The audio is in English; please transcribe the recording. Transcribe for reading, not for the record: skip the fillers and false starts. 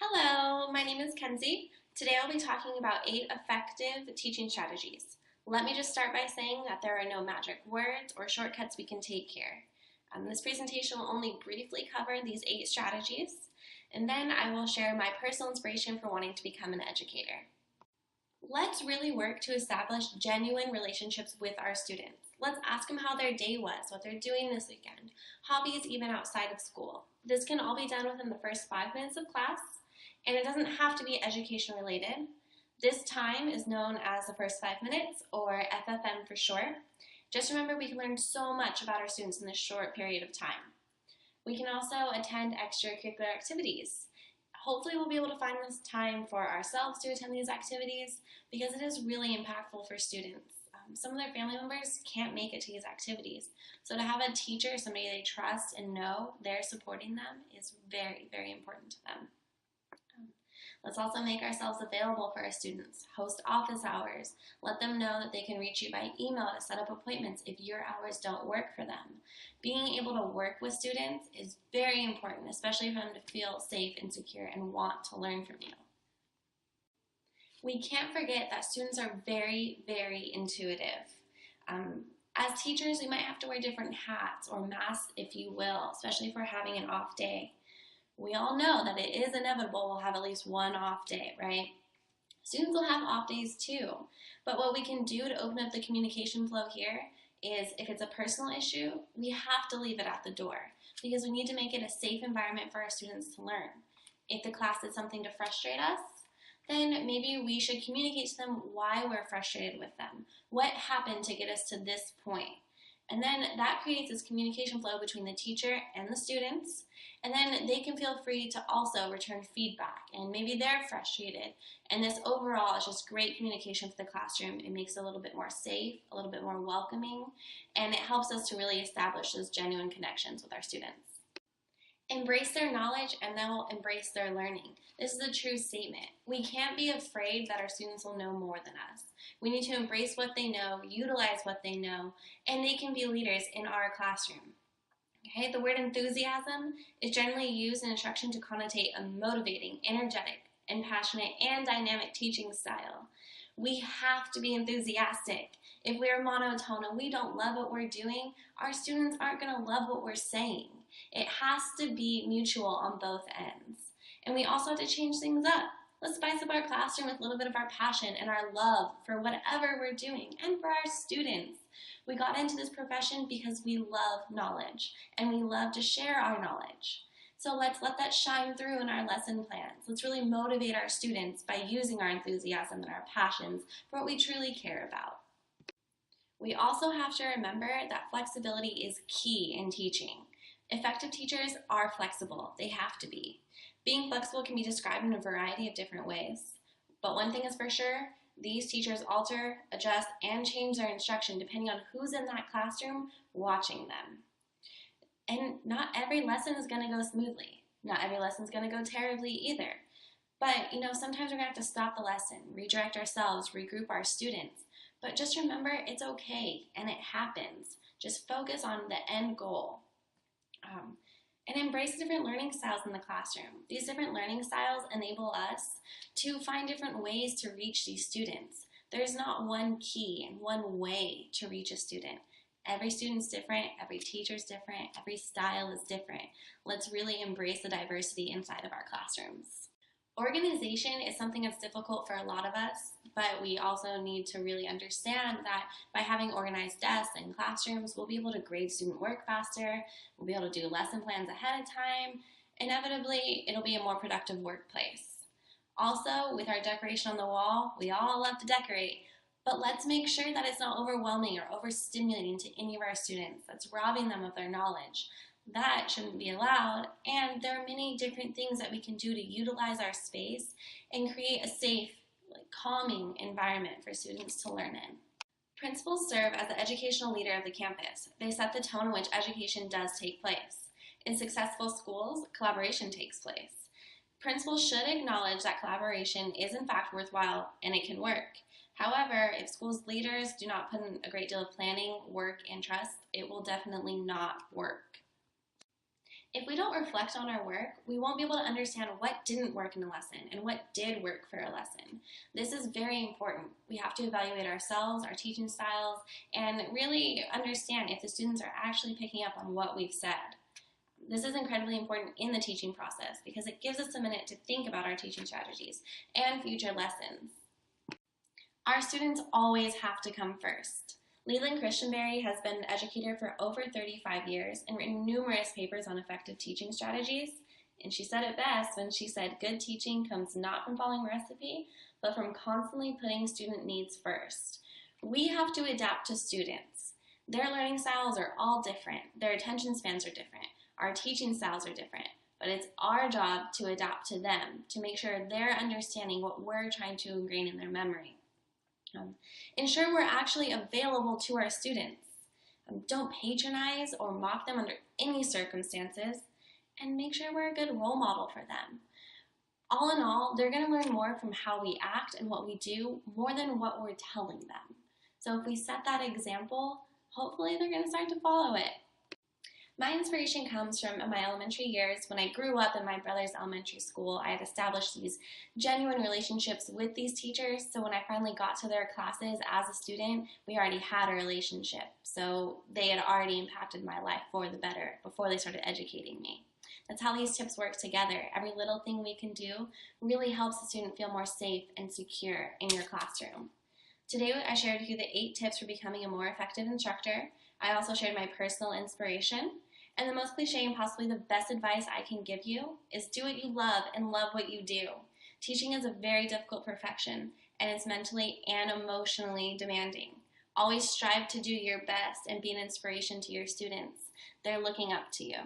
Hello, my name is Kenzie. Today I'll be talking about 8 effective teaching strategies. Let me just start by saying that there are no magic words or shortcuts we can take here. This presentation will only briefly cover these 8 strategies, and then I will share my personal inspiration for wanting to become an educator. Let's really work to establish genuine relationships with our students. Let's ask them how their day was, what they're doing this weekend, hobbies even outside of school. This can all be done within the first 5 minutes of class, and it doesn't have to be education related. This time is known as the first 5 minutes, or FFM for short. Just remember, we can learn so much about our students in this short period of time. We can also attend extracurricular activities. Hopefully we'll be able to find this time for ourselves to attend these activities because it is really impactful for students. Some of their family members can't make it to these activities. So to have a teacher, somebody they trust and know they're supporting them is very, very important to them. Let's also make ourselves available for our students, host office hours, let them know that they can reach you by email to set up appointments if your hours don't work for them. Being able to work with students is very important, especially for them to feel safe and secure and want to learn from you. We can't forget that students are very, very intuitive. As teachers, we might have to wear different hats or masks, if you will, especially if we're having an off day. We all know that it is inevitable we'll have at least one off day, right? Students will have off days too, but what we can do to open up the communication flow here is if it's a personal issue, we have to leave it at the door because we need to make it a safe environment for our students to learn. If the class did something to frustrate us, then maybe we should communicate to them why we're frustrated with them. What happened to get us to this point? And then that creates this communication flow between the teacher and the students, and then they can feel free to also return feedback, and maybe they're frustrated. And this overall is just great communication for the classroom. It makes it a little bit more safe, a little bit more welcoming, and it helps us to really establish those genuine connections with our students. Embrace their knowledge and they'll embrace their learning. This is a true statement. We can't be afraid that our students will know more than us. We need to embrace what they know, utilize what they know, and they can be leaders in our classroom. Okay, the word enthusiasm is generally used in instruction to connotate a motivating, energetic, and passionate and dynamic teaching style. We have to be enthusiastic. If we're monotone and we don't love what we're doing, our students aren't going to love what we're saying. It has to be mutual on both ends. And we also have to change things up. Let's spice up our classroom with a little bit of our passion and our love for whatever we're doing and for our students. We got into this profession because we love knowledge and we love to share our knowledge. So let's let that shine through in our lesson plans. Let's really motivate our students by using our enthusiasm and our passions for what we truly care about. We also have to remember that flexibility is key in teaching. Effective teachers are flexible. They have to be. Being flexible can be described in a variety of different ways. But one thing is for sure, these teachers alter, adjust, and change their instruction depending on who's in that classroom watching them. And not every lesson is going to go smoothly. Not every lesson is going to go terribly either. But, sometimes we're going to have to stop the lesson, redirect ourselves, regroup our students. But just remember, it's okay, and it happens. Just focus on the end goal. And embrace different learning styles in the classroom. These different learning styles enable us to find different ways to reach these students. There's not one key and one way to reach a student. Every student's different, every teacher's different, every style is different. Let's really embrace the diversity inside of our classrooms. Organization is something that's difficult for a lot of us, but we also need to really understand that by having organized desks and classrooms, we'll be able to grade student work faster, we'll be able to do lesson plans ahead of time. Inevitably, it'll be a more productive workplace. Also, with our decoration on the wall, we all love to decorate, but let's make sure that it's not overwhelming or overstimulating to any of our students. That's robbing them of their knowledge. That shouldn't be allowed, and there are many different things that we can do to utilize our space and create a safe, calming environment for students to learn in. Principals serve as the educational leader of the campus. They set the tone in which education does take place. In successful schools, collaboration takes place. Principals should acknowledge that collaboration is in fact worthwhile and it can work. However, if schools leaders do not put in a great deal of planning, work, and trust, it will definitely not work. If we don't reflect on our work, we won't be able to understand what didn't work in a lesson and what did work for a lesson. This is very important. We have to evaluate ourselves, our teaching styles, and really understand if the students are actually picking up on what we've said. This is incredibly important in the teaching process because it gives us a minute to think about our teaching strategies and future lessons. Our students always have to come first. Leland Christianberry has been an educator for over 35 years and written numerous papers on effective teaching strategies. And she said it best when she said, good teaching comes not from following a recipe, but from constantly putting student needs first. We have to adapt to students. Their learning styles are all different. Their attention spans are different. Our teaching styles are different. But it's our job to adapt to them, to make sure they're understanding what we're trying to ingrain in their memory. Ensure we're actually available to our students. Don't patronize or mock them under any circumstances, and make sure we're a good role model for them. All in all, they're going to learn more from how we act and what we do more than what we're telling them. So if we set that example, hopefully they're going to start to follow it. My inspiration comes from my elementary years. When I grew up in my brother's elementary school, I had established these genuine relationships with these teachers. So when I finally got to their classes as a student, we already had a relationship. So they had already impacted my life for the better before they started educating me. That's how these tips work together. Every little thing we can do really helps the student feel more safe and secure in your classroom. Today I shared with you the 8 tips for becoming a more effective instructor. I also shared my personal inspiration. And the most cliche and possibly the best advice I can give you is do what you love and love what you do. Teaching is a very difficult profession, and it's mentally and emotionally demanding. Always strive to do your best and be an inspiration to your students. They're looking up to you.